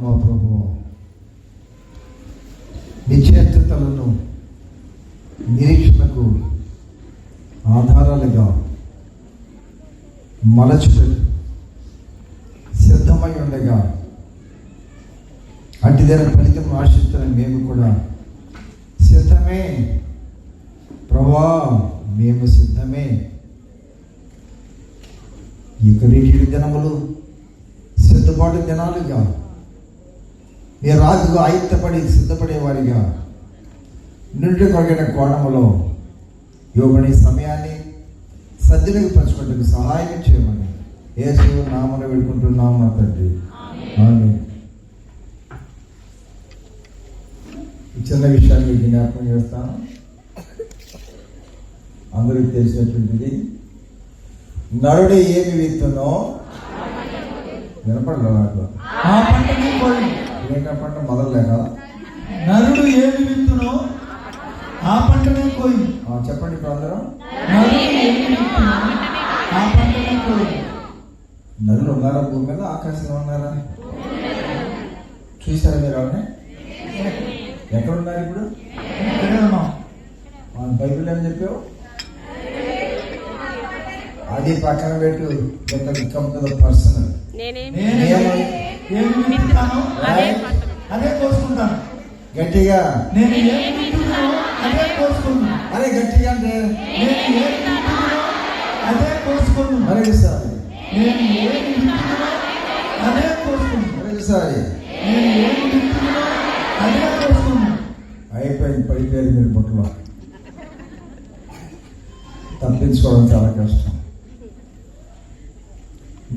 మా ప్రభువు నిశ్చయతలను నిరీక్షణకు ఆధారాలుగా మలచుకొని సిద్ధమై ఉండగా అట్టిదైన ఫలితం ఆశిస్తున్న మేము కూడా సిద్ధమే ప్రభువా, మేము సిద్ధమే. ఇక వీటి దినములు సిద్ధపాటు దినాలుగా మీ రాజుగా ఆయుత్తపడి సిద్ధపడేవారిగా నుండి కొరగిన కోణములో యోగని సమయాన్ని సద్దులకు పంచుకుంటూ సహాయం చేయమని యేసు నామమున వేడుకుంటున్నాము మా తండ్రి, ఆమేన్. ఈ చిన్న విషయాన్ని జ్ఞాపకం చేస్తాను. అందరికి తెలిసినటువంటిది, నరుడు ఏమి విత్తునో వినపడలేదు. పంట మొదలలేక నరుడు ఏమి విత్తునో ఆ పంటనే కోయి. చెప్పండి ఇప్పుడు అందరం. నరులు ఉన్నారా భూమి మీద? ఆకాశంలో ఉన్నారా? చూసారా మీరు? అవునే ఎక్కడున్నారు ఇప్పుడు? బైబిల్ ఏం చెప్పావు? అది పక్కన పెట్టు. పర్సనల్. అదే కోసుకుంటాను గట్టిగా. నేను ఏమి విత్తునో అదే కోసుకున్నాను. అదే గట్టిగా అంటే నేను ఏమి విత్తునో అదే కోసుకున్నాను. మరొకసారి. నేను ఏమి విత్తునో అదే కోసుకున్నాను. మరొకసారి. నేను ఏమి విత్తునో అదే కోసుకున్నాను. అయిపోయింది. పడిపోయారు మీరు పట్ల. తప్పించుకోవడం చాలా కష్టం.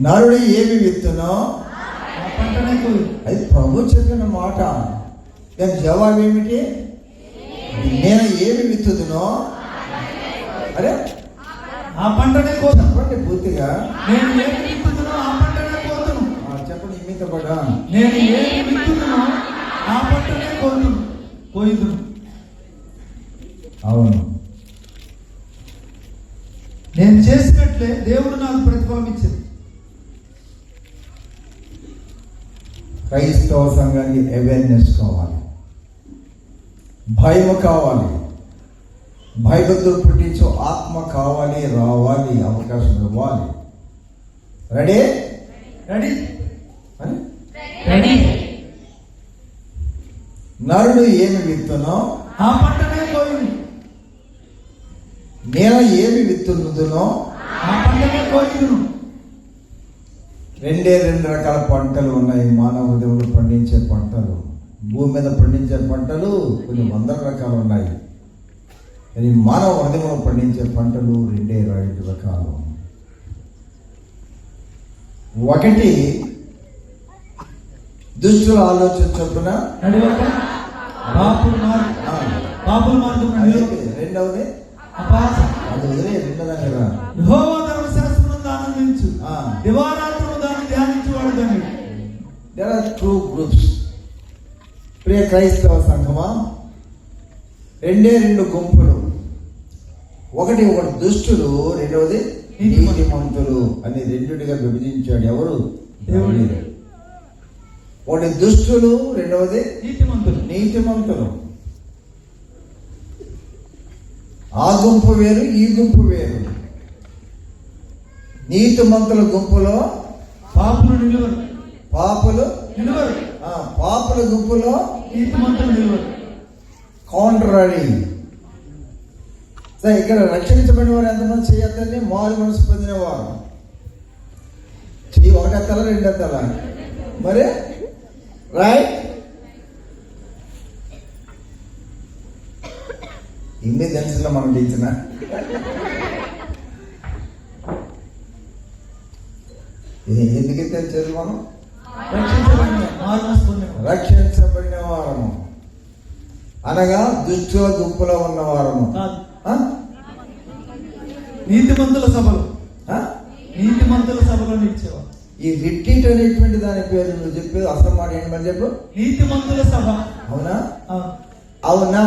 నరుడు ఏమి విత్తునో అది ప్రభు చెప్పిన మాట. దాని జవాబు ఏమిటి? నేను ఏమి విత్తుదునో అరే ఆ పంటనే కోత. చెప్పండి పూర్తిగా. నేను ఏమి విత్తుదునో ఆ పంటనే కోతును. చెప్పండి మీతో కూడా. నేను ఏమి విత్తుదునో ఆ పంటనే కోయుదును. అవును, నేను చేసినట్లే దేవుడు నాకు ప్రతిఫలం ఇచ్చింది. క్రైస్తవ సంఘానికి అవేర్నెస్ కావాలి, భయం కావాలి, భయభక్తులు పుట్టించే ఆత్మ కావాలి, రావాలి, అవకాశం ఇవ్వాలి. Ready ready ready. నరుడు ఏమి విత్తునో ఆ పంటనే కోయును. నేను ఏమి విత్తున్నదునో ఆ పంటనే కోయును. రెండు రకాల పంటలు ఉన్నాయి. మానవ దేవుడు పండించే పంటలు, భూమి మీద పండించే పంటలు కొన్ని వందల రకాలు ఉన్నాయి. కానీ మానవ హృదయంలో పండించే పంటలు 2 రకాలు. ఒకటి దుష్టుల ఆలోచన చొప్పున, రెండవది అది వదిలే. రెండో దగ్గర యెహోవా ధర్మశాస్త్రమును ఆనందించు, దివారాత్రము దాన్ని ధ్యానించువాడు ధన్యుడు. There are 2 groups. ప్రియ క్రైస్తవ సంఘమా, 2 గుంపులు. ఒకటి దుష్టులు, రెండవది నీతిమంతులు అని రెండుగా విభజించాడు. ఎవరు? దేవుడు. ఒకటి దుష్టులు, రెండవది నీతిమంతులు. ఆ గుంపు వేరు, ఈ గుంపు వేరు. నీతిమంతుల గుంపులో పాపులు నిలువరు. పాపుల గుంపులో నీతిమంతులు నిలువరు. కాంట్రరీ. సరే, ఇక్కడ రక్షించబడిన వారు ఎంతమంది చేయొద్దని? మారు మనసు పొందినవారు. చెయ్యి ఒకటెత్తల, రెండెత్తల. మరి రైట్. ఇన్ని తెలుసులో మనం ఇచ్చిన ఎందుకైతే తెలుసు మనం రక్షించబడిన వారము అనగా దుష్టుల గుంపులో ఉన్న వారము. నీతిమంతుల సభలో నిలిచేవారు. ఈ రిట్రీట్ అనేటువంటి దాని పేరు నువ్వు చెప్పేది అసలు మాట ఏంటి? మరి చెప్పు. నీతిమంతుల సభ. అవునా? అవునా?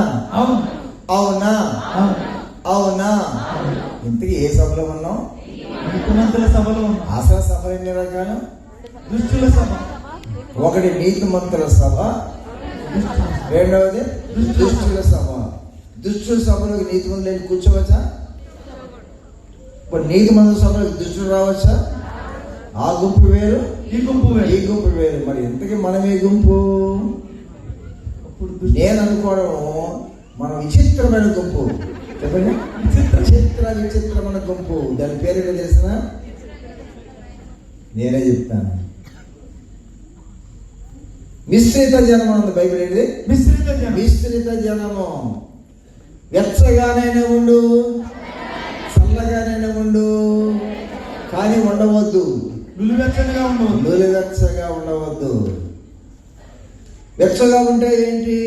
అవునా? ఇంతకీ ఏ సభలో ఉన్నాం? నీతిమంతుల సభలో ఉన్నాం. అసలు సభ ఎన్ని రకాలు? దుష్టుల సభ, ఒకటి నీతిమంతుల సభ, రెండవది దుష్టుల సభ. దుష్టుల సభలోకి నీతిమంతులు వెళ్ళి కూర్చోవచ్చా? ఇప్పుడు నీతిమంతుల సభలోకి దుష్టులు రావచ్చా? ఆ గుంపు వేరు, ఈ గుంపు వేరు. ఈ గుంపు వేరు. మరి ఇంతకీ మనం ఏ గుంపు? అప్పుడు దుష్టులు. నేను అనుకోవడం మనం విచిత్రమైన గుంపు. చెప్పండి, విచిత్రమైన గుంపు. దాని పేరు ఏదో తెలిసిన నేనే చెప్తాను. మిశ్రిత జనం ఉంది బైబిల్. ఏంటి మిశ్రిత జనం? మిశ్రిత జనము. వెచ్చగానైనా ఉండు, చల్లగానైనా ఉండు, కానీ ఉండవద్దు. నులివెచ్చగా ఉండవద్దు. నులివెచ్చగా ఉండవద్దు. వెచ్చగా ఉంటే ఏంటి?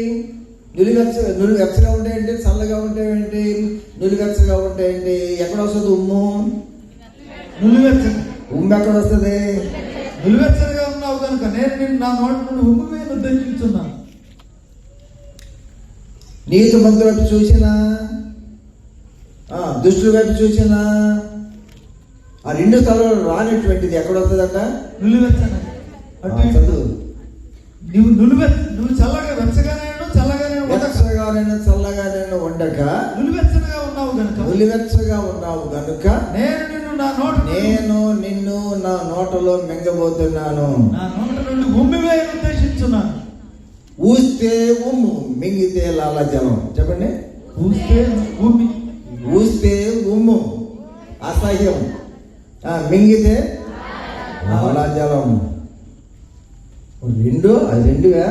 నులివెచ్చగా ఉంటే ఏంటి? చల్లగా ఉంటే ఏంటి? నులివెచ్చగా ఉంటే ఏంటి? ఎక్కడ వస్తుంది ఉమ్ము? నులివెచ్చగా. ఉమ్ము ఎక్కడ వస్తుంది? నులివెచ్చగా ఉన్నావు కనుక నేను నిన్ను నా నోటి నుండి ఉమ్ము మీద ఉద్ధరించున్నాను. నీతిమంతుల వైపు చూసినా, దుష్టుల వైపు చూసినా, ఆ రెండు స్థలాలు రానిటువంటిది ఎక్కడ వస్తుందట? నులివెచ్చగా. చదువు. నువ్వు చల్లగా వెచ్చగానే వెచ్చగానైనా చల్లగానైనా ఉండక నులివెచ్చగా ఉన్నావు కనుక, నులివెచ్చగా ఉన్నావు కనుక నేను నిన్ను నా నోటలో మింగబోతున్నాను. నా నోట నుండి ఉమ్మి వేయ ఉద్దేశించున్నాను. ఊస్తే ఉమ్ము, మింగితే లాలాజలం. చెప్పండి. ఊస్తే ఉమ్ము అసహ్యం, మింగితే లాలాజలం. అది రెండుగా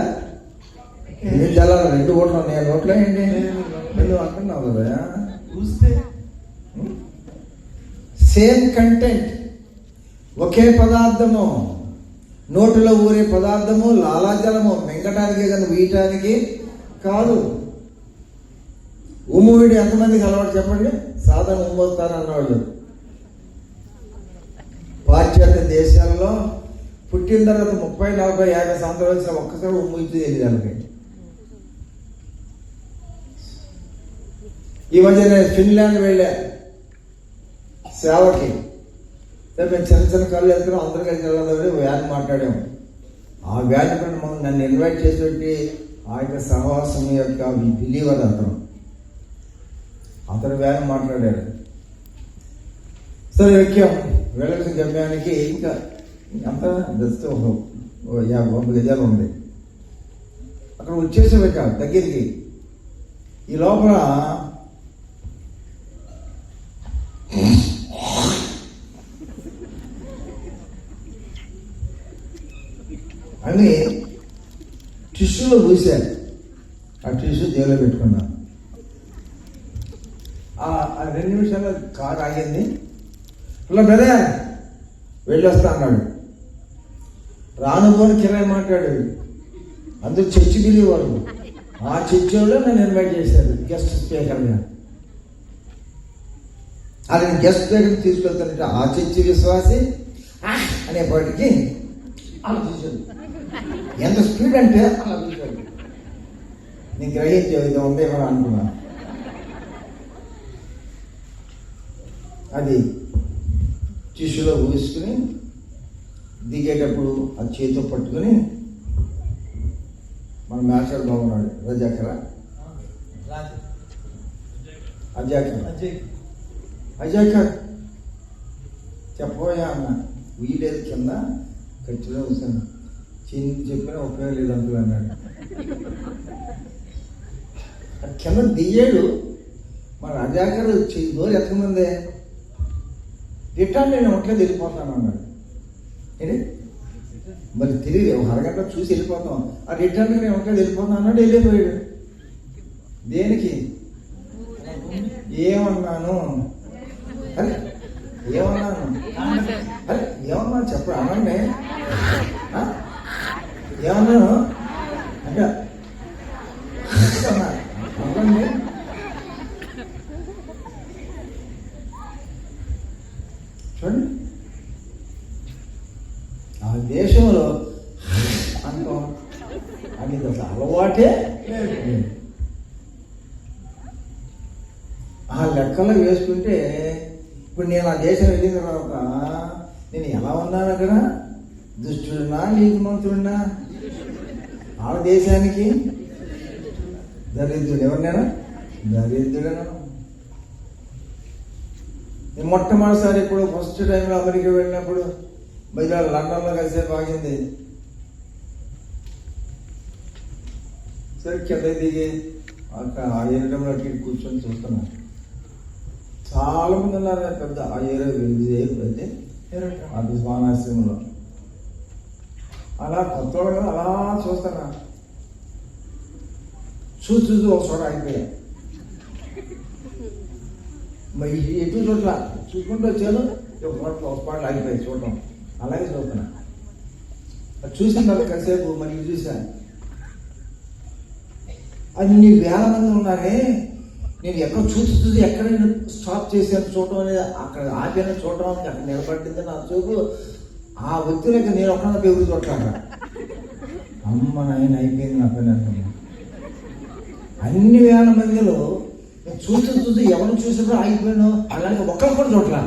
రెండు జలాలు, రెండు ఓట్లు ఉన్నాయి నోట్లో. ఏంటి నువ్వు అంటున్నావు కదా? సేమ్ కంటెంట్, ఒకే పదార్థము, నోటిలో ఊరే పదార్థము లాలాజలము. మింగటానికి కానీ వీయటానికి కాదు. ఉమ్ము వీడి ఎంతమందికి అలవాటు చెప్పండి? సాధారణ ఉమ్మొస్తారు అన్నవాళ్ళు. పాశ్చాత్య దేశాల్లో పుట్టిన తర్వాత 30, 40, 50 సంవత్సరాలు వచ్చిన ఒక్కసారి ఉమ్ము ఇచ్చి తెలియదు వాళ్ళకి. ఈ మధ్య నేను ఫిన్లాండ్ వెళ్ళా సేవకి. మేము చిన్న కళ్ళు వెళ్తున్నాం, అందరూ కలిసి వెళ్ళాలి. వ్యాన్ మాట్లాడాము. ఆ వ్యాన్ పైన నన్ను ఇన్వైట్ చేసేటి ఆ యొక్క సహవాసం యొక్క బిలీవర్ అతను వ్యాన్ మాట్లాడాడు. సరే ఎక్కాం. వెళ్ళాల్సిన గమ్యానికి ఇంకా అంతా జస్ట్ 50 గజాలు ఉంది. అక్కడ వచ్చేసాం ఇక దగ్గరికి. ఈ లోపల అని టిష్యూలో పూసారు. ఆ టిష్యూ జైల్లో పెట్టుకున్నాను. ఆ 2 నిమిషాల్లో కారు ఆగింది. ఇలా బ్రదర్ వెళ్ళొస్తా అన్నాడు. రానుపోని కిరాయి మాట్లాడాడు. అందరూ చర్చి బిల్లి వాళ్ళు. ఆ చర్చి వాళ్ళు నన్ను ఇన్వైట్ చేశారు గెస్ట్ స్పీకర్గా. అది గెస్ట్ స్పీకర్ తీసుకెళ్తానంటే ఆ చర్చి విశ్వాసి అనేపాటికి అలా చూశాడు. ఎంత స్పీడ్ అంటే అలా చూశాడు. నేను గ్రహించే ఇది ఉందేమో అనుకున్నా. అది టిష్యూలో ఊసుకుని దిగేటప్పుడు అది చేతితో పట్టుకుని మన మ్యాచర్ బాగున్నాడు. రజాకరా అజాకర్ చెప్పబోయా అన్న. వీలేదు కింద ఖర్చులో కూర్చొని చిన్న చెప్పినా ఉపయోగం లేదు అంటూ అన్నాడు. కింద దిగాడు. మన రజాకర్ డోర్ ఎత్తకముందే రిటర్న్ నేను ఒంట్లో వెళ్ళిపోతాను అన్నాడు. ఏంటి మరి తిరిగి ఒక అరగంట చూసి వెళ్ళిపోతాం. ఆ రిటర్న్ నేను ఒంట్లో వెళ్ళిపోతాను అన్నాడు. వెళ్ళిపోయాడు. దేనికి? ఏమన్నాను? అరే ఏమన్నాను? అరే ఏమన్నా చెప్పు అనండి. ఏమన్నాను అంటే అనండి. చూడండి, ఆ దేశంలో అంటాం అది ఒక అలవాటే. ఆ లెక్కలో వేసుకుంటే ఇప్పుడు నేను ఆ దేశం వెళ్ళిన తర్వాత నేను ఎలా ఉన్నాను అక్కడ? దుష్టుడినా నీతిమంతుడినా? ఆ దేశానికి దరిద్రుడు. ఎవరినైనా దరిద్రుడను. నేను మొట్టమొదటిసారి ఇప్పుడు ఫస్ట్ టైంలో అమెరికా వెళ్ళినప్పుడు బయట లండన్లో కాసేపు ఆగింది. సరే కింద దిగి అక్కడ ఆ ఏరియాలో కూర్చొని చూస్తున్నాను. చాలా మంది ఉన్నారు. పెద్ద ఆ ఏరియా అయితే ఆఫీస్ వానాశ్రమంలో అలా కొత్త కదా అలా చూస్తున్నా. చూసి ఒక చోట అయిపోయా. మరి ఎటు చోట్ల చూసుకుంటూ వచ్చాను. ఒక పాటలు ఆగిపోయాయి చూడటం. అలాగే చూస్తున్నా. అది చూసిన తర్వాత కాసేపు మళ్ళీ చూశాను. అన్ని వేల మంది ఉన్నారే. నేను ఎక్కడ చూసి ఎక్కడ నేను స్టాప్ చేశాను చూడటం అనేది, అక్కడ ఆపాను చూడటం అనేది, అక్కడ నిలబడింది నా చూపు. ఆ వ్యక్తులకి నేను ఒక్కడ పేరు చూడటాక అమ్మ నాయన అయిపోయింది నా పని అనుకున్నాను. అన్ని వేల మందిలో నేను చూసి ఎవరిని చూసినప్పుడు ఆగిపోయాను. అలాగే ఒక్కరు కూడా చూడలా.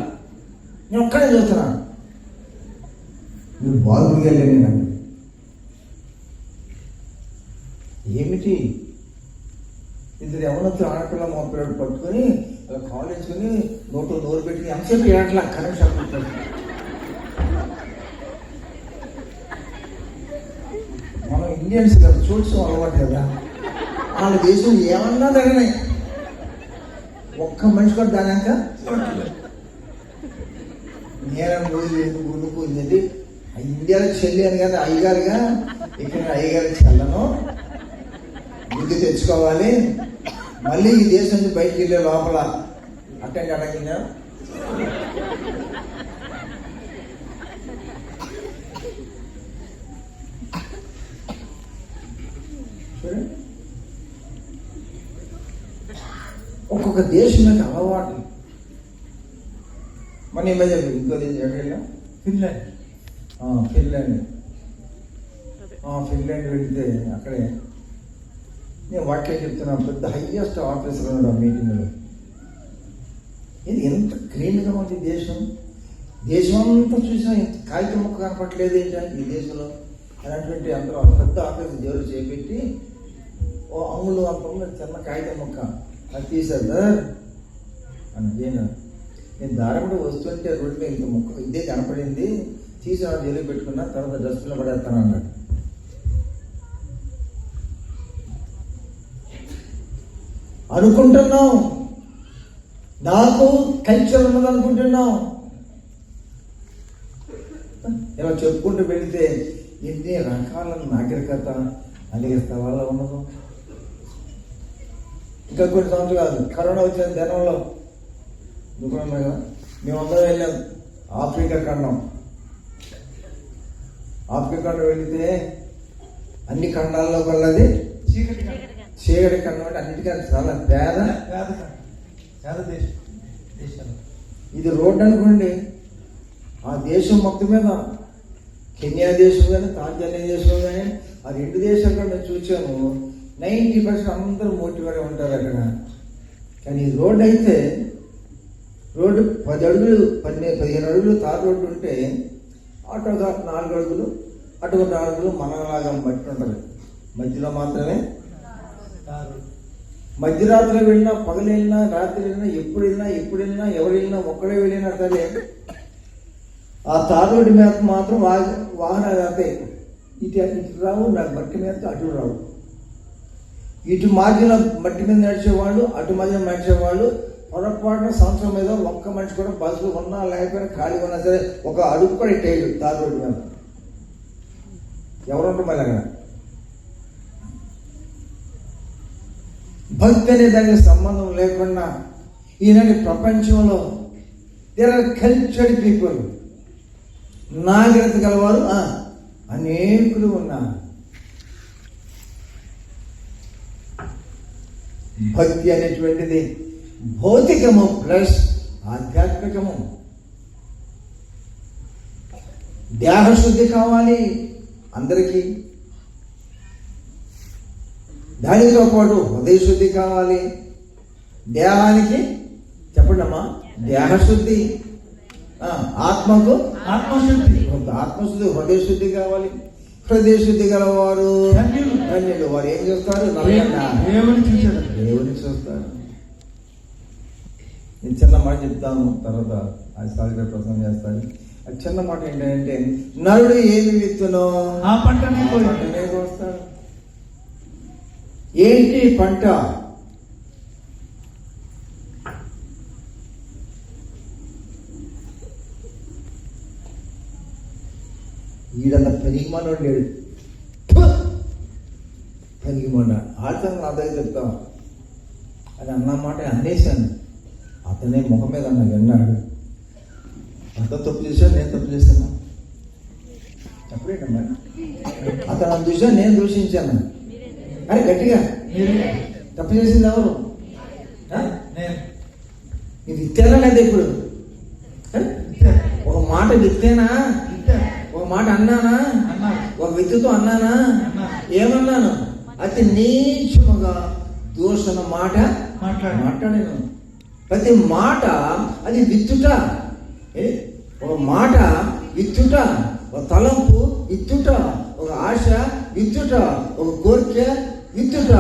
నేను ఒక్కడే చూస్తున్నాను. మీరు బాగుంది వెళ్ళాను. ఏమిటి ఇద్దరు ఎవరొచ్చు ఆడపిల్ల మోపిల్లాడు పట్టుకొని అలా కాల్ వేసుకుని నోరు పెట్టి ఎంతసేపు ఏడట్లా కరెంట్ షాక్ పెట్టాడు. మనం ఇండియన్స్ కదా చూడ్సం అలవాటు కదా. వాళ్ళ దేశం ఏమన్నా తగినాయి. ఒక్క మనిషి కూడా దానాక నేరం రోజు గునుకుంది. ఇండియాలో చెల్లి అని కదా అయ్యగారుగా, ఇక్కడ అయ్యగారికి చెల్లను బుద్ధి తెచ్చుకోవాలి. మళ్ళీ ఈ దేశం నుంచి బయటికి వెళ్ళే లోపల అటెండ్ అడగినా ఒక్కొక్క దేశం యొక్క అలవాటు. మన ఈ మధ్య ఇంకో దేశం ఎక్కడైనా ఫిన్లాండ్ వెళితే అక్కడే నేను వాక్యం చెప్తున్నా. పెద్ద హైయెస్ట్ ఆఫీసర్ ఉన్నాడు ఆ మీటింగ్లో. ఇది ఎంత క్లీన్గా ఉంది దేశం. దేశం అంతా చూసినా ఇంత కాగితం ముక్క కనపట్లేదు ఏంటంటే ఈ దేశంలో అనేటువంటి అందరూ పెద్ద ఆఫీసర్ దేవుడు చేపెట్టి ఓ అంగులు అంత చిన్న కాగితం ముక్క అది తీశారు సార్ అని. నేను దారపడి వస్తుంటే రోడ్డు మీద ఇంత ముక్క ఇదే కనపడింది, తీసి ఆ జైలు పెట్టుకున్నా, తర్వాత డస్ట్బిన్లో పడేస్తాను అన్నాడు. అనుకుంటున్నాం నాకు కల్చర్ ఉన్నది అనుకుంటున్నాం. ఇలా చెప్పుకుంటూ వెళితే ఎన్ని రకాల నాగరికత అనేక స్థలాల్లో ఉన్నదు. ఇంకా కొన్ని సంవత్సరాలు కరోనా వచ్చిన దినంలో దుకాణం కదా మేమందరం వెళ్ళాం ఆఫ్రికా ఖండం. ఆఫ్రికా ఖండం వెళితే అన్ని ఖండాల్లో వెళ్ళది చీకటి ఖండం అంటే అన్నిటికీ చాలా పేద దేశం. ఇది రోడ్డు అనుకోండి. ఆ దేశం మొత్తం మీద కెన్యా దేశం కానీ తాంజానియా దేశం కానీ ఆ రెండు దేశాలు కూడా మేము చూసాము. 90% అందరూ మోటివేట్ ఉంటారు అక్కడ. కానీ ఈ రోడ్డు అయితే రోడ్డు 10 అడుగులు 15 అడుగులు తార్ రోడ్డు ఉంటే అటు 4 అడుగులు అటు 4 అడుగులు మనలాగా మట్టి ఉంటుంది. మధ్యలో మాత్రమే మధ్యరాత్రి వెళ్ళినా పగలు వెళ్ళినా రాత్రి వెళ్ళినా ఎప్పుడు వెళ్ళినా ఎవరు వెళ్ళినా ఒక్కడే వెళ్ళినా సరే ఆ తార్ రోడ్డు మీద మాత్రం వాహనాలు ఆపే. ఇటు రావు, నాకు మట్టి మీద అటు రావు. ఇటు మధ్యలో మట్టి మీద నడిచేవాళ్ళు, అటు మధ్య నడిచేవాళ్ళు. పొరపాటున సంవత్సరం మీద ఒక్క మనిషి కూడా బస్సు ఉన్నా లేకపోయినా ఖాళీ ఉన్నా సరే ఒక అడుగు కూడా ఇట్టేయడు తార్ రోడ్డు మీద. ఎవరుంటారు మళ్ళీ అక్కడ? భక్తి అనే దానికి సంబంధం లేకుండా ఈనాటి ప్రపంచంలో దేర్ ఆర్ కల్చర్డ్ పీపుల్, నాగరికత గలవారు అనేకులు ఉన్నారు. భక్తి అనేటువంటిది భౌతికము ప్లస్ ఆధ్యాత్మికము. దేహశుద్ధి కావాలి అందరికీ, దానితో పాటు హృదయ శుద్ధి కావాలి. దేహానికి చెప్పండి అమ్మా, దేహశుద్ధి ఆత్మకు ఆత్మశుద్ధి. ఆత్మశుద్ధి, హృదయ శుద్ధి కావాలి. హృదయ శుద్ధి గలవారు ధన్యులు. ధన్యులు. వారు ఏం చేస్తారు? నల్లగా దేవుని చూశాడు. దేవుని చూస్తారు. నేను చిన్న మాట చెప్తాను, తర్వాత ఆ సాగర్ ప్రసంగం చేస్తాను. అది చిన్న మాట ఏంటంటే, నరుడు ఏమి విత్తునో ఆ పంటనే కోయి. పంటనే కోస్తాడు. ఏంటి పంట? ఈడంత పెరిగిమన్నాడు లేడు. పెరిగిమన్నా ఆడతాను నా దగ్గర చెప్తాం అని అన్నమాట అనేసాను. అతనే ముఖం మీద అన్నాడు. అతను తప్పు చేశాను, నేను తప్పు చేశాను. చెప్పలేదమ్మా. అతను నన్ను చూశాను, నేను దూషించాను. అరే గట్టిగా తప్పు చేసింది ఎవరు? ఇది విత్తేనా లేదా? ఇప్పుడు ఒక మాట విత్తేనా? ఒక మాట అన్నానా? ఒక వ్యక్తితో అన్నానా? ఏమన్నాను? అతి నీచముగా దూషణ మాట మాట్లాడాను. ప్రతి మాట అది విత్తుట. ఒక మాట విత్తుట, ఒక తలంపు విత్తుట, ఒక ఆశ విత్తుట, ఒక కోరిక విత్తుట.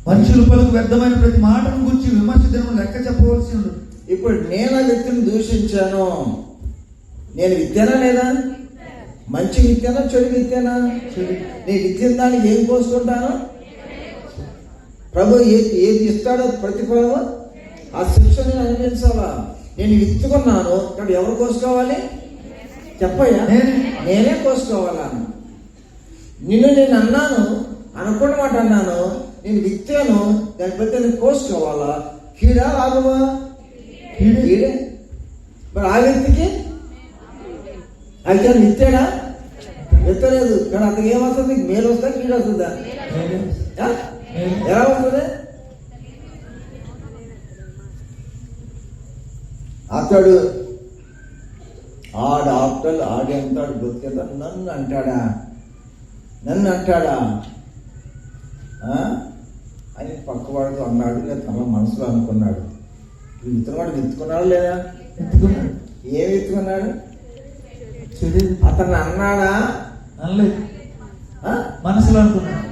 మనుషుల పలుకు వ్యర్థమైన ప్రతి మాటను గురించి విమర్శ దినం లెక్క చెప్పవలసి ఉంది. ఇప్పుడు నేను ఆ వ్యక్తిని దూషించాను, నేను విత్తానా లేదా? మంచి విత్తానా, చెడు విత్తానా? నేను విత్తిన దానికి ఏం కోసుకుంటాను? ప్రభు ఏది ఇస్తాడో ప్రతిఫలం ఆ శిక్ష నేను అనుభవించాలా. నేను విత్తుకున్నాను, ఇక్కడ ఎవరు కోసుకోవాలి? చెప్పయ్యా. నేనే కోసుకోవాలా? నిన్ను నేను అన్నాను, అనుకున్న మాట అన్నాను, నేను విత్తాను, దాని ప్రతి నేను కోసుకోవాలా? కీడా లాభమా? కీడే. మరి ఆ వ్యక్తికి అయితే విత్తాడా? విత్తలేదు, కానీ అతనికి ఏమొస్తుంది? మేలు వస్తా, కీడు వస్తుందా? ఎలా వస్తుంది? అతడు ఆడంటాడు బతికేదా? నన్ను అంటాడా అని పక్కవాడితో అన్నాడు. లేదా తన మనసులో అనుకున్నాడు. విత్తనవాడు విత్తుకున్నాడు లేదా? ఎత్తుకున్నాడు. ఏం విత్తుకున్నాడు? అతను అన్నాడా? అనలేదు, మనసులో అనుకున్నాడు.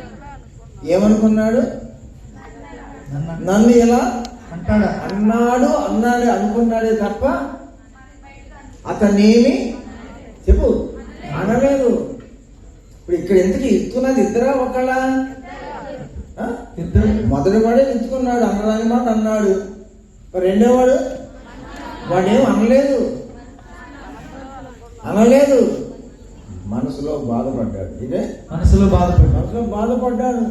ఏమనుకున్నాడు? నన్ను ఎలా అంటాడా? అన్నాడు అనుకున్నాడే తప్ప అతనేమి చెప్పు అనలేదు. ఇప్పుడు ఇక్కడ ఎందుకు ఇస్తున్నది? ఇద్దరా ఒకళ్ళ? ఇద్దరు. మొదటి వాడే ఇచ్చుకున్నాడు, అన్నదాని మాట అన్నాడు. రెండో వాడేం అనలేదు, మనసులో బాధపడ్డాడు. ఇదే మనసులో బాధపడ్డాడు.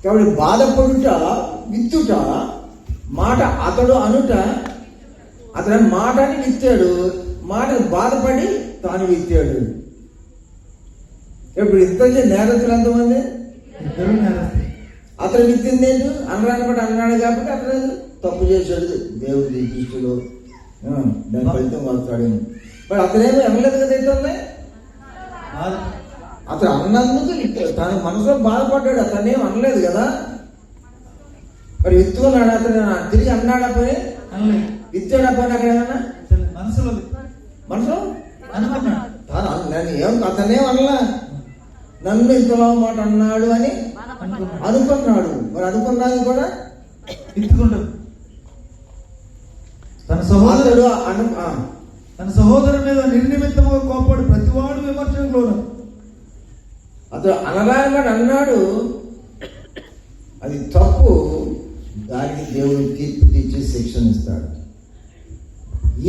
కాబట్టి బాధపడుట విత్తుట, మాట అతడు అనుట. అతని మాటని విత్తాడు, మాటను బాధపడి తాను విత్తాడు. ఇప్పుడు ఇంతకీ నేరస్తులు ఎంతమంది? ఇద్దరు నేరస్తులు. అతను విత్తింది ఏంటి? అనరాని మాట అన్నాడు కాబట్టి అతను తప్పు చేశాడు దేవుడి దృష్టిలో. దాని ఫలితం వస్తాడు. మరి అతనేమో అనలేదు కదా. ఇతరులే అతను అన్నందుకు తన మనసులో బాధపడ్డాడు. అతనేం అనలేదు కదా. మరి విత్తుకున్నాడు, అతను తిరిగి అన్నాడా? పోయి విత్తాడా? పోయినా అక్కడ ఏమన్నా మనసులో అనుకున్నాడు. అతనేం అనలా, నన్ను ఇంతలో మాట అన్నాడు అని అనుకున్నాడు. మరి అనుకున్నది కూడా విత్తుకుంటాడు. తన సహోదరుడు మీద నిర్నిమిత్తముగా కోపడు ప్రతివాడు విమర్శకులు. అతడు అనరాని మాట అన్నాడు, అది తప్పు. దానికి దేవుడు తీర్పు తీర్చి శిక్షణ ఇస్తాడు.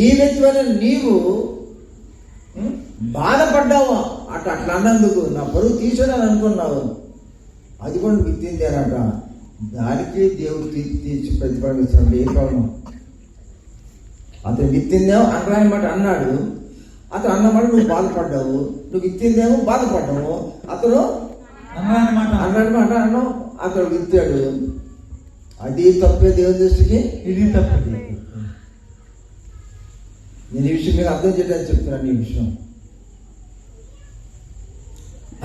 ఈ వ్యక్తివైన నీవు బాధపడ్డావా? అట్లా అన్నందుకు నా పరువు తీసాడని అనుకున్నావు, అది కూడా విత్తింది అనట. దానికి దేవుడు తీర్పు తీర్చి ప్రతిపాదిస్తాడు. ఏ కారణం? అతను విత్తిందేమో అనరాని మాట అన్నాడు, అతను అన్నమాట నువ్వు బాధపడ్డావు. నువ్వు విత్తిందేమో బాధపడ్డావు, అతను అనరాని మాట అన్నావు, అతను విత్తాడు. అది తప్పే దేవుని దృష్టికి. ఇది తప్పే. నేను ఈ విషయం మీకు అర్థం చేయడానికి చెప్తున్నాను. ఈ విషయం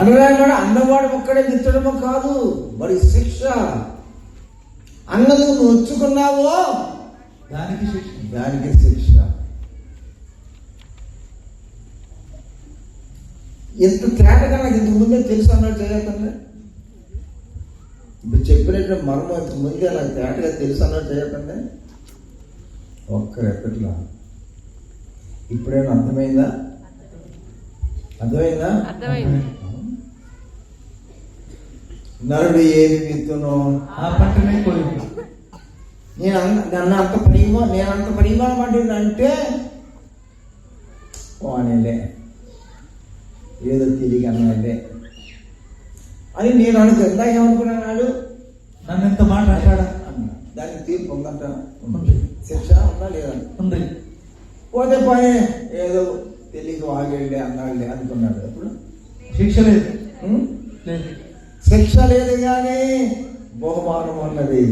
అనరాని మాట అన్నవాడు ఒక్కడే విత్తడమో కాదు, మరి శిక్ష అన్నది నువ్వు వచ్చుకున్నావో దానికి శిక్ష. దానికి శిక్ష. ఎంత తేటగా నాకు ఇంతకు ముందే తెలుసు అన్నాడు చేయకుండా. ఇప్పుడు చెప్పినట్టు మర్మం ఇంతకు ముందే నాకు తేటగా తెలుసు అన్నాడు చేయకుండా. ఒక్కరెప్పట్లా ఇప్పుడేనా అర్థమైందా? అర్థమైందా? నరుడు ఏమి విత్తును ఆ పంటనే కోయును. నేను అంత పనిమానమాట అంటే అనేలే ఏదో తిరిగి అన్నాడే అని నేను ఇందాక ఏమనుకున్నాడు, నన్ను ఎంత మాట అంటాడా అన్నా. దానికి తీర్పు ఉందంట, ఉంది. శిక్ష ఉందా లేదా? ఉంది. పోతే పోయి ఏదో తెలియక వాగేళ్ళే అన్నాడులే అనుకున్నాడు. అప్పుడు శిక్ష లేదు. లేదు, శిక్ష లేదు కానీ బహుమానం ఉన్నది.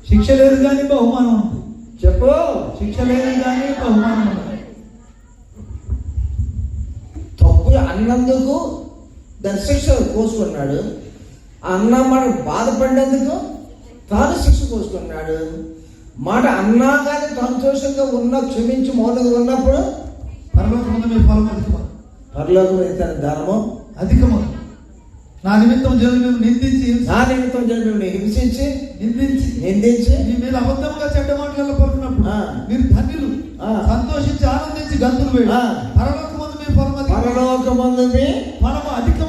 శిక్ష లేదు కానీ బహుమానం ఉంది. చెప్పు. శిక్ష లేదు కానీ బహుమానం ఉంది. తప్పు అన్నందుకు దాని శిక్ష కోసుకున్నాడు. అన్న మాట బాధపడినందుకు తాను శిక్ష కోసుకున్నాడు. మాట అన్నా కానీ సంతోషంగా క్షమించి మౌనంగా ఉన్నప్పుడు పరలోకమందు మీ ఫలం అధికము. పరలోకం ఇతని ధనము అధికము. నా నిమిత్తం జనులను నిందించి హింసించి నిందించి మీ మీద అబద్ధంగా చెడ్డ మాటలలో పలుకున్నప్పుడు మీరు ధన్యులు, సంతోషించి ఆనందించి గంతులు వేయండి. పరలోకమందు మీ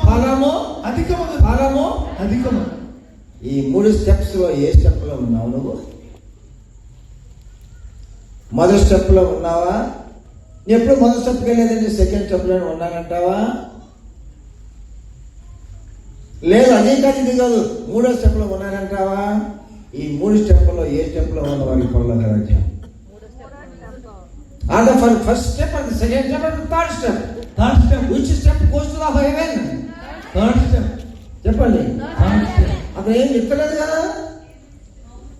ఫలము అధికము. ఈ 3 స్టెప్స్ లో ఏ స్టెప్ లో ఉన్నావు నువ్వు? మొదటి స్టెప్ లో ఉన్నావా? ఎప్పుడు మొదటి స్టెప్కి వెళ్ళేదండి సెకండ్ స్టెప్ లో ఉన్నానంటావా? లేదు, అదే కాదు ఇది కాదు, 3వ స్టెప్ లో ఉన్నానంటావా? ఈ 3 స్టెప్లో ఏ స్టెప్ లో ఉన్న వారికి పరలోక రాజ్యం. First step and second step and third step. Which step goes to the heaven? Third step. చెప్పండి. అక్కడ ఏం చెప్పలేదు కదా,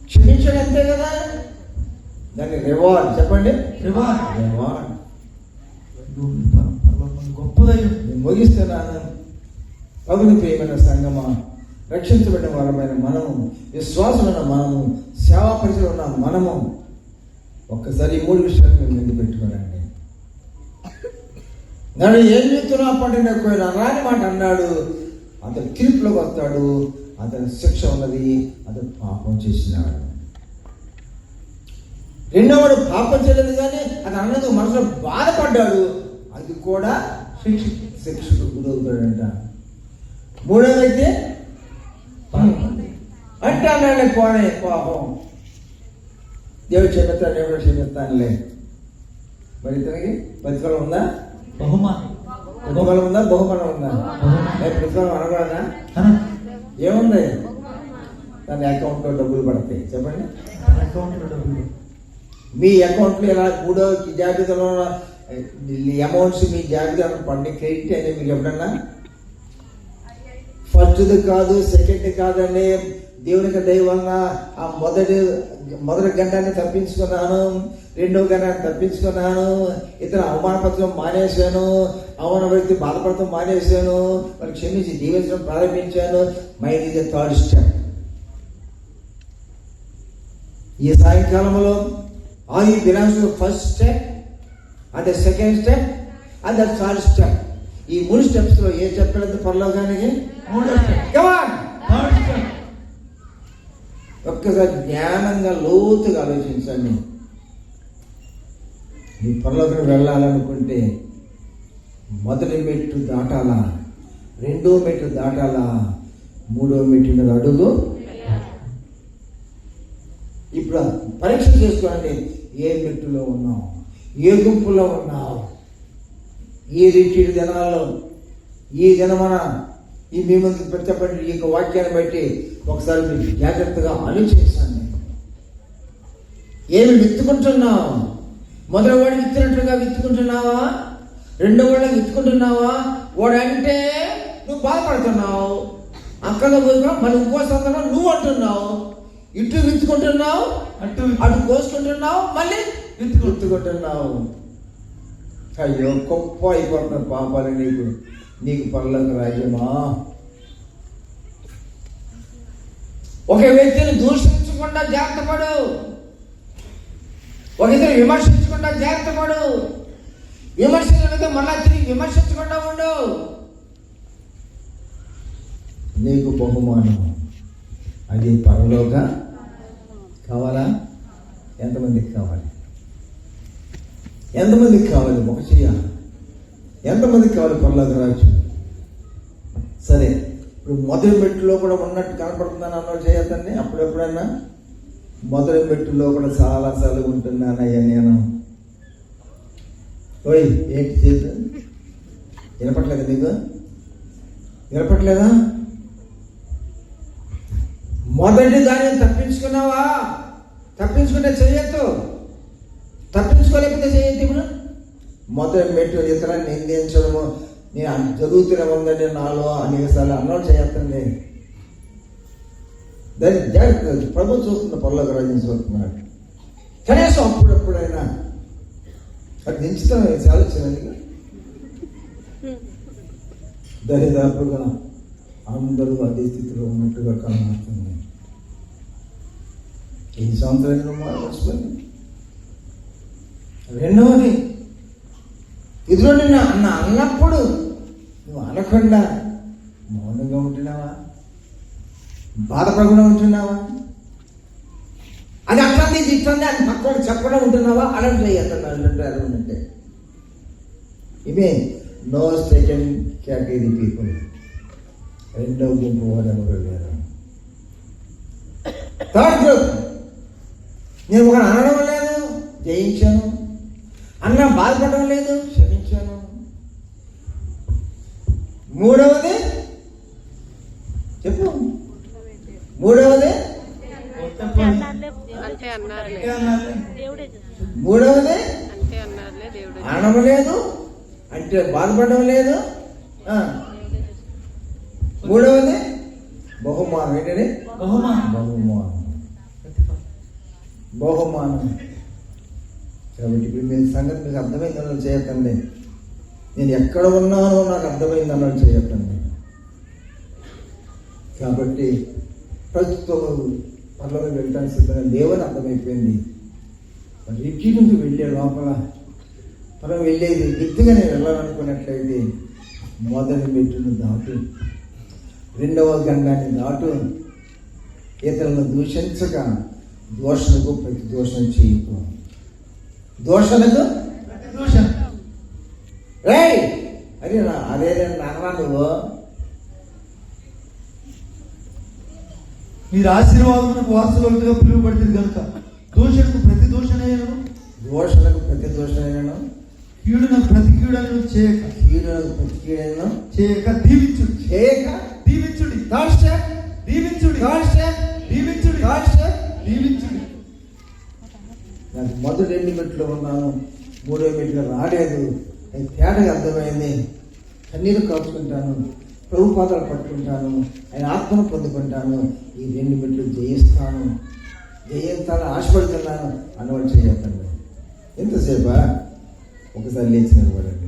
క్షమించడం అంతే కదా. దాన్ని రివార్డ్ చెప్పండి. రివార్డ్ గొప్పదయ్యం. నేను ముగిస్తున్నాను. ప్రభుని ప్రియమైన సంగమా, రక్షించబడిన వారమైన మనము, విశ్వాసమైన మనము, సేవా పరిచయం ఉన్న మనము ఒక్కసారి ఈ 3 విషయాలు మేము ముందు పెట్టుకోనండి. నన్ను ఏం చెప్తున్నా పట్టిన రాని మాట అన్నాడు. అతను తీర్పులోకి వస్తాడు. అతని శిక్ష ఉన్నది. అతను పాపం చేసినాడు. రెండోవాడు పాపం చేయలేదు కానీ అతను అన్నది మనసులో బాధపడ్డాడు. అది కూడా శిక్షకు గురవుతాడంట. మూడోదైతే అంటే అన్నాడు పోనే పాపం దేవుడు క్షమిస్తాను, నేను కూడా క్షమిస్తానులే. మరి ఇతనికి ప్రతిఫలం ఉందా? బహుమానం ఉందా? బహుమానం ఉందా? ప్రతిఫలం అనకూడదా? ఏముంది? తన అకౌంట్లో డబ్బులు పడతాయి. చెప్పండి. మీ అకౌంట్లో ఇలా 3వ జాబితాలో అమౌంట్స్ మీ జాబితాలో పండి క్రెడిట్ అనేది మీకు ఎప్పుడన్నా ఫస్ట్ది కాదు సెకండ్ కాదని దేవునికి దైవంగా ఆ మొదటి గంటని తప్పించుకున్నాను, 2వ గంటని తప్పించుకున్నాను, ఇతను అవమానపరచడం మానేశాను, అవమాన వ్యక్తి బాధపడటం మానేశాను, మరి క్షమించి జీవించడం ప్రారంభించాను. Mind is the third step. ఈ సాయంకాలంలో all you belongs to first step and the second step and the third step. ఈ 3 స్టెప్స్ లో ఏ చెప్పలేదు పరలోకానికి? 3వ స్టెప్. ఒక్కసారి జ్ఞానంగా లోతుగా ఆలోచించండి. ఈ పరలోకం వెళ్ళాలనుకుంటే మొదటి మెట్టు దాటాలా, 2వ మెట్టు దాటాలా, 3వ మెట్టు మీద అడుగు. ఇప్పుడు పరీక్ష చేసుకోండి. ఏ మెట్టులో ఉన్నావు? ఏ గుంపులో ఉన్నావు? ఈ రిట్రీట్ దినాల్లో ఈ దినమన ఈ మీ ముందు పెట్టబడి ఈ యొక్క వాక్యాన్ని బట్టి ఒకసారి మీరు జాగ్రత్తగా ఆలోచించండి. ఏమి విత్తుకుంటున్నావు? మొదటి వాడు విత్తినట్లుగా విత్తుకుంటున్నావా? 2వ వాడిని విత్తుకుంటున్నావా? వాడంటే నువ్వు బాధపడుతున్నావు. అక్కడ మళ్ళీ ఇంకోసంగా నువ్వు అంటున్నావు. ఇటు విత్తుకుంటున్నావు, అటు కోసుకుంటున్నావు, మళ్ళీ విత్తుకుంటున్నావు. అయ్యో గొప్ప అయిపోతున్న పాపాలు నీకు పరలోక రాజ్యమా? ఒక వ్యక్తిని దూషించకుండా జాగ్రత్త పడు. ఒక ఇద్దరు విమర్శించకుండా జాగ్రత్త పడు. విమర్శల మీద మళ్ళా తిరిగి విమర్శించకుండా ఉండు. నీకు బహుమానం అది పరలోక. కావాలా? ఎంతమందికి కావాలి? ఎంతమందికి కావాలి? ఒక చెయ్యాలి. ఎంతమందికి కావాలి పరలోక రాజ్యం? సరే, ఇప్పుడు మొదటి మెట్టులో కూడా ఉన్నట్టు కనపడుతుందని అన్నోడు చేయొద్దండి. అప్పుడెప్పుడైనా మొదటి మెట్టులో కూడా చాలాసార్లు ఉంటున్నానయ్యా నేను. ఓయ్ ఏంటి చేద్దాం? వినపట్లేదు నీకు? వినపట్లేదా? మొదటి దాన్ని తప్పించుకున్నావా? తప్పించుకుంటే చేయొద్దు. తప్పించుకోలేకపోతే చేయొద్దు. ఇప్పుడు మొదటి మెట్టు ఇతరాన్ని నిందించడము, నేను జరుగుతూనే ఉందండి నాలో అనేకసార్లు అన్నోడు చేయొద్దండి. దాన్ని జాగ్రత్త. ప్రభు చూస్తున్న పరలోక రాజ్యం చూస్తున్నాడు. కనీసం అప్పుడెప్పుడైనా అది దించుతాం. ఆలోచనది దరిదాపుగా అందరూ అదే స్థితిలో ఉన్నట్టుగా కనబడుతుంది. ఈ సంవత్సరం మార్చుకొని రెండవది, ఇదిలో నిన్న అన్నప్పుడు నువ్వు అనకుండా మౌనంగా ఉంటున్నావా? బాధపడకుండా ఉంటున్నావా? అది అట్లా ఇది ఇట్లా అది పక్కన చెప్పకుండా ఉంటున్నావా? అలా చేయాలంటే అంటే ఇవే నో సెకండ్ కేటగిరీ పీపుల్. రెండవ గుంపు వారెవరు లేరు. థర్డ్ గ్రూప్, నేను ఒక అనడం లేదు, జయించాను. అన్న బాధపడడం లేదు, క్షమించాను. మూడవది చెప్పు. మూడవది అనడం లేదు, అంటే బాధపడడం లేదు. మూడవది బహుమానం. ఏంటండి? బహుమానం. బహుమానం. కాబట్టి ఇప్పుడు మీ సంగతి మీకు అర్థమైంది అన్నది చేయకండి. నేను ఎక్కడ ఉన్నానో నాకు అర్థమైంది అన్నది చేయకండి. కాబట్టి ప్రస్తుతం పనులకు వెళ్ళడానికి సిద్ధంగా లేవని అర్థమైపోయింది. మరి ఇంటి నుంచి వెళ్ళే లోపల మనం వెళ్ళేది వ్యక్తిగా నేను వెళ్ళాలనుకున్నట్లయితే మొదటి మెట్టును దాటు, రెండవ గండాన్ని దాటు, ఇతరులను దూషించక దోషణకు ప్రతి దోషం చేయకు. దోషణకు ప్రతి దోషం. అదే నాన్న నువ్వు మీరు ఆశీర్వాదమునకు వారసులుగా పిలువబడింది కనుక దోషణకు ప్రతి దోషణైనను, దోషణకు ప్రతి దోషణైనను, కీడునకు ప్రతి కీడను చేయక, కీడునకు ప్రతి కీడను చేయక దీవించుడి. చేయక దీవించుడి. థర్డ్ స్టెప్ దీవించుడి. థర్డ్ స్టెప్ దీవించుడి. థర్డ్ స్టెప్ దీవించుడి. నాకు మొదటి 2 మెట్లు ఉన్నాను, 3వ మెట్టుగా రాలేదు. అది తేడాగా అర్థమైంది. కన్నీరు కాచుకుంటాను, ప్రభు పాదాలు పట్టుకుంటాను, ఆయన ఆత్మను పొందుకుంటాను. ఈ 2 మెట్లు జయిస్తాను, జయించాలని ఆశపడుతున్నాను అన్నవాడు చేయకండి. ఎంతసేపా? ఒకసారి లేచి నిలబడండి.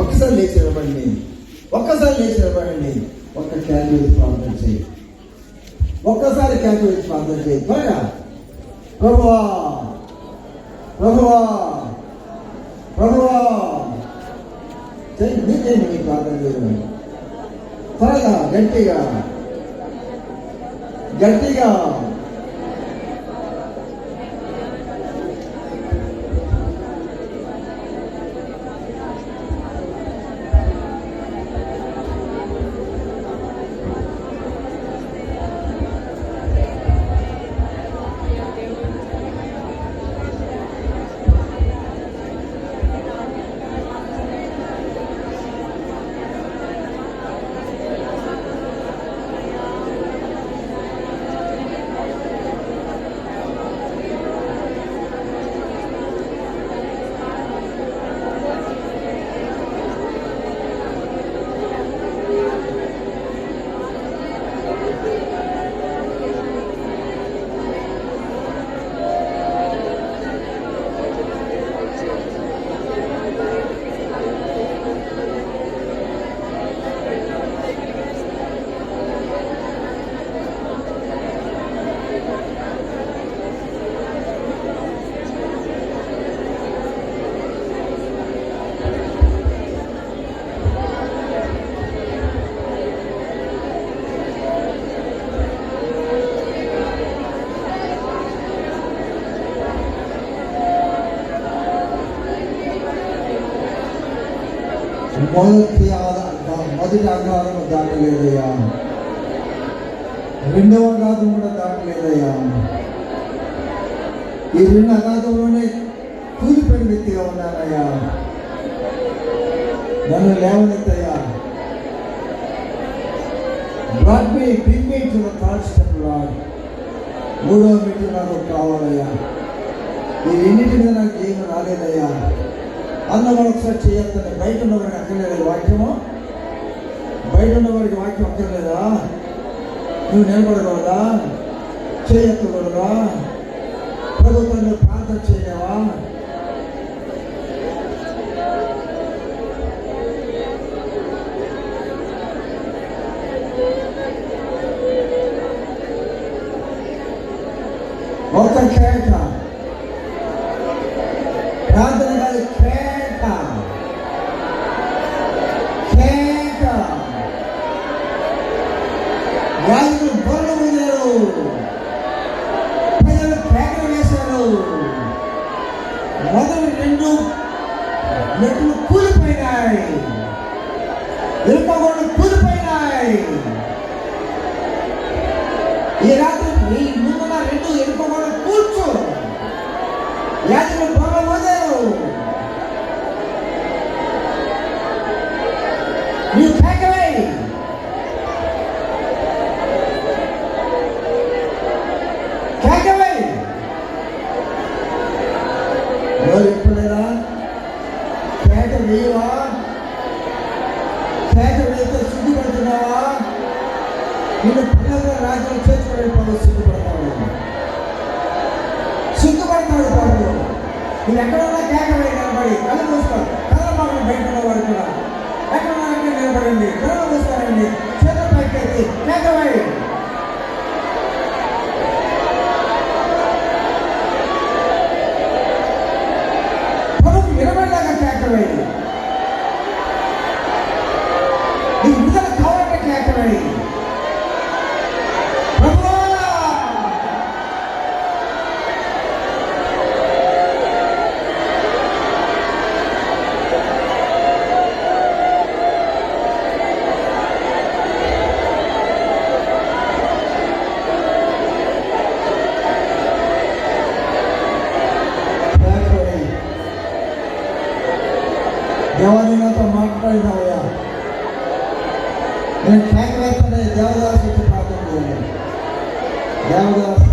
ఒక్కసారి లేచి నిలబడండి. ఒక్కసారి లేచి నిలబడండి. ఒక్క క్యాల్కులేట్ ప్రార్థన చేయి. ఒక్కసారి క్యాల్కులేట్ ప్రార్థన చేయి. త్వరగా ప్రభువా ప్రభువా ప్రభువా చేయండి. మీ ప్రార్థన చేయడం త్వరగా, గట్టిగా గట్టిగా. మొదటి అగాధము దాటలేదయ్యా, రెండవ అగాధం కూడా దాటలేదయ్యా. ఈ రెండు అగాధంలోనే కూలిపోయిన వ్యక్తిగా ఉన్నానయ్యా. నన్ను లేవనెత్తయ్యా. Bring me to the third step, Lord. మూడవ మెట్టు నాకు కావాలయ్యా. ఈ రెండింటి మీద నాకు ఏమీ రాలేదయ్యా. అందరూ ఒకసారి చేయొద్దని. బయట ఉన్నవాడికి అక్కర్లేదు వాక్యము, బయట ఉన్నవాడికి వాక్యం అక్కర్లేదా? నువ్వు నిలబడగలదా? చేయక్కూడదా? ప్రభుత్వంలో ప్రార్థన చేయలేవా? ఒక కేక ప్రార్థన కాదు, కేక కేక. వాళ్ళు బొర్ర ఊదారు, ప్రజలు కేకలు వేశారు. మొదటి రెండు మెట్లు కూలిపోయినాయి, ఇరుపగోళ్ళు కూలిపోయినాయి. ఈ రాత్రి ఈ ముందున్న రెండు ఇరుపగోళ్ళు కూర్చో. యాజకులు బొర్ర ఊదారు. నీవు కేకవే. కేకవే. ఎవరు ఎప్పుడైనా కేక వేయవా? కేక వేస్తే సిగ్గుపడుతున్నావా? నిన్ను పిల్లల రాజ్యం చేర్చుకోవడానికి పనులు సిగ్గుపడతాడు, సిగ్గుపడతాడు పనులు. నేను ఎక్కడున్నా కేక వేయ నిలబడి కళ్ళు మూసుకో. కళ్ళ మాటలు బయట ఉన్నవాడు కూడా ఎక్కడున్నారంటే నిలబడండి, కళ్ళు మూసుకోరండి, చేతుల పైకి కేక వేయి. పనులు నిలబడేలాగా కేక వేయి. నీ విడుదల కావాలంటే కేక వేయి. దేవాన్ని నాతో మాట్లాడినావయ్యా. నేను కేక వేస్తానే దేవదాసు వచ్చి ప్రార్థన చేయాలి. దేవదాసు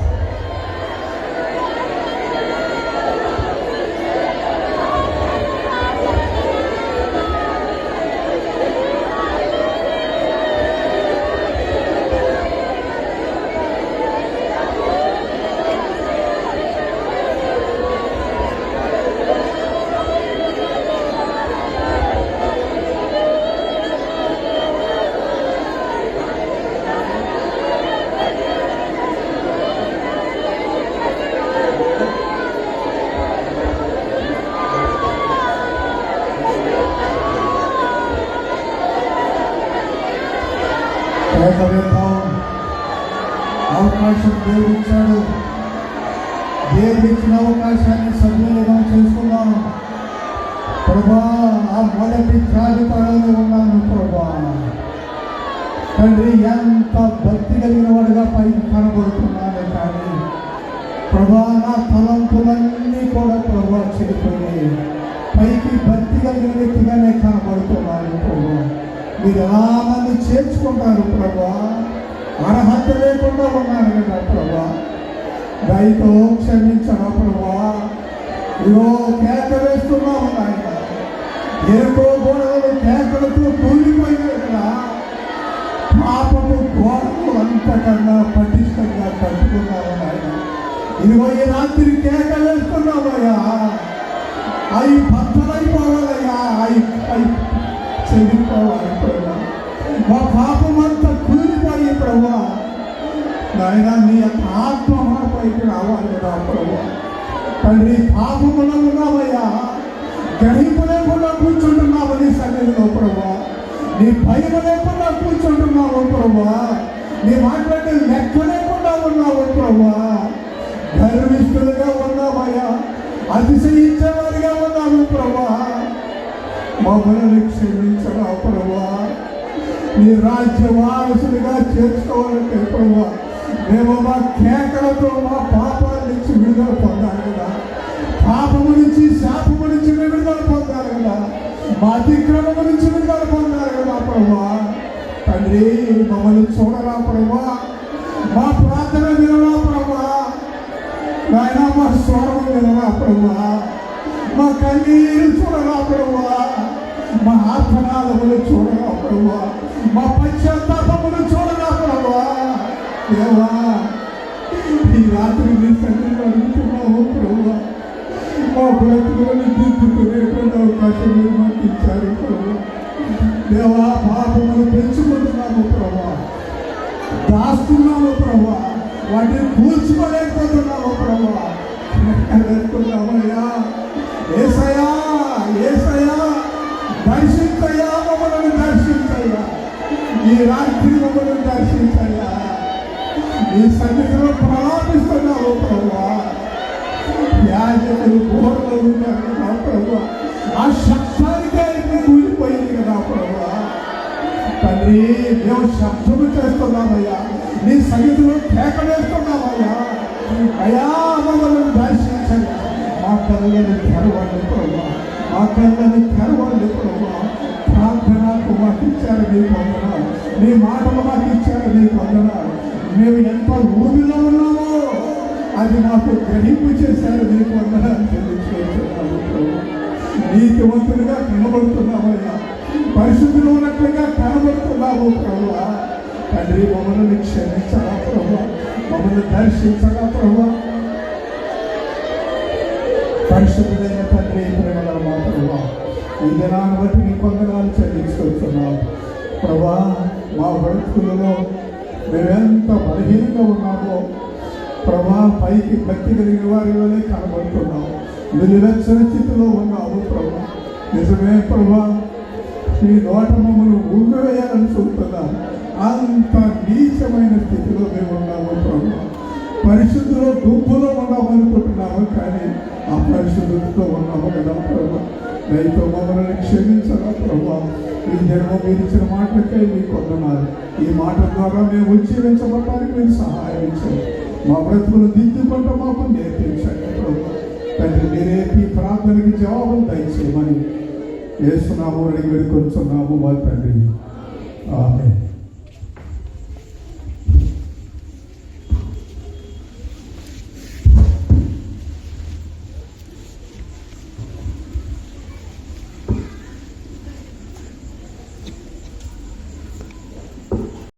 అవకాశం దేవుడిచ్చాడు. దేవుడిచ్చిన అవకాశాన్ని సద్వినియోగం చేసుకున్నాం ప్రభా. ఆ మొదటి జాబితాలో ఉన్నాను ప్రభా. తండ్రి, ఎంత భక్తి కలిగిన వాడుగా పైకి కనబడుతున్నాను, కానీ ప్రభా నా తలంపులన్నీ కూడా ప్రభా చెడిపోయి పైకి భక్తి కలిగిన వ్యక్తిగానే కనబడుతున్నాను ప్రభా. మీరు ఎలా మంది చేర్చుకుంటారు ప్రభా? అర్హత లేకుండా ఉన్నాను కదా ప్రభా. దయతో క్షమించరా ప్రభా. ఇదో కేక వేస్తున్నాము నాయన. ఎరుకో గోడలు కేకలతో కూలిపోయినాయి కదా. పాపము గోడలు అంతకన్నా పటిష్టంగా కట్టుకున్నాము నాయన. ఇదిగో ఈ రాత్రి కేక వేస్తున్నామయ్యా. అవి బద్దలైపోవాలయ్యా, అవి చెడిపోవాలి ప్రభా. మా పాపం అంతా కూలిపోయి ప్రభా. నాయన నీ యొక్క ఆత్మ పైకి రావాలి కదా ప్రభా. తండ్రి, పాపములో ఉన్నామయ్యా. గ్రహింపు లేకుండా కూర్చుంటున్నావు నీ సన్నిధిలో ప్రభా. నీ భయం లేకుండా కూర్చుంటున్నావు ప్రభా. నీ మాట్లాడే లెక్క లేకుండా ఉన్నావు ప్రభా. గర్విష్ఠులుగా ఉన్నామయ్యా, అతిశయించేవారిగా ఉన్నాము ప్రభా. మమ్మల్ని క్షమించ రాజ్య వారసులుగా చేర్చుకోవాలంటే ప్రభు మేము మా కేకలతో మా పాపాల నుంచి విడుదల పొందాలి కదా, పాపము నుంచి శాపము నుంచి విడుదల పొందాలి కదా, మా అతిక్రమము నుంచి విడుదల పొందాలి కదా ప్రభు. తండ్రి మమ్మల్ని చూడరా ప్రభు, మా ప్రార్థన వినరా ప్రభు, నాయన మా స్వరం వినరా ప్రభు, మా కన్నీరు చూడరా ప్రభు, మా ఆత్మనాదములు చూడరా ప్రభు, మా పశ్చాత్తాపములు చూడరా ప్రభు. దేవా ఈ రాత్రి నీ సన్నిధిలో అడుగుతున్నాము ప్రభు, మా బ్రతుకులను దిద్దుకునేటువంటి అవకాశం మీరు మాకు ఇచ్చారు ప్రభు. దేవా పాపములు పెంచుకుంటున్నాము ప్రభు, దాస్తున్నాము ప్రభు, వాటిని కూర్చుకోలేకపోతున్నాము ప్రభు. వెళ్తున్నామయ్యా, ఏసయ్యా ఏసయ్యా దర్శించయ్యా, మమ్మల్ని దర్శించయ్యా, ఈ రాత్రి మమ్మల్ని దర్శించయ్యా. ఈ సన్నిధిలో ప్రలాపిస్తున్నావు ప్రభు, యాజకులు ఘోరలో ఉన్నారు కదా ప్రభు, ఆ శబ్దానికే ఇప్పుడు కూలిపోయింది కదా ప్రభు. తండ్రి మేము శబ్దము చేస్తున్నామయ్యా, నీ సన్నిధిలో కేకలేస్తున్నామయ్యా. అయ్యా మమ్మల్ని దర్శించండి, మా కళ్ళని తెరవండి ప్రభు, మా కళ్ళని తెరవండి ప్రభు. ప్రార్థనకు మాకు ఇచ్చారు నీ వందనాలు, నీ మాటలు మాకు ఇచ్చారు నీ వందనాలు. మేము ఎంత ఊరిలో ఉన్నామో అది మాకు గ్రహింపు చేశారు నీ వందనాలు తెలియజేస్తున్నాము ప్రభు. నీతివంతులుగా కనబడుతున్నామయ్యా, పరిశుద్ధులు ఉన్నట్లుగా కనబడుతున్నాము ప్రభు. తండ్రి మమ్మల్ని క్షమించగా ప్రభు, మమ్మల్ని దర్శించగా ప్రభు. పరిశుద్ధులైన తండ్రి ప్రేమల మా ప్రభు, ఈ దినాన్ని బట్టి నీ వందనాలు చెల్లించుకొస్తున్నాము ప్రభా. మా బ్రతుకులలో మేమెంత బలహీనంగా ఉన్నామో ప్రభా, పైకి భక్తి కలిగిన వారి వల్లే కనబడుతున్నాము, నిలువెచ్చని స్థితిలో ఉన్నాము ప్రభా. నిజమే ప్రభా, ఈ నోట మమ్మల్ని ఊపివేయాలని చూస్తున్నాం, అంత నీచమైన స్థితిలో మేము ఉన్నాము ప్రభు. పరిశుద్ధిలో గుంపులో ఉన్నాము అనుకుంటున్నాము, కానీ ఆ పరిశుద్ధులతో ఉన్నాము కదా ప్రభు. దయతో మమ్మల్ని క్షమించగా ప్రభు. ఈ జన్మ మీరు ఇచ్చిన మాటలకై మీకు వందనాలు. ఈ మాట ద్వారా మేము ఉజ్జీవించబడటానికి మీరు సహాయం ఇచ్చారు. మా బ్రతుకులు దిద్దుకుంటూ మాకు నేర్పించండి ప్రభు. తండ్రి మీరే ఈ ప్రార్థనకి జవాబులు దయచేయమని యేసునామములో అడిగి వేడుకొంచున్నాము మా తండ్రి. ఆమేన్.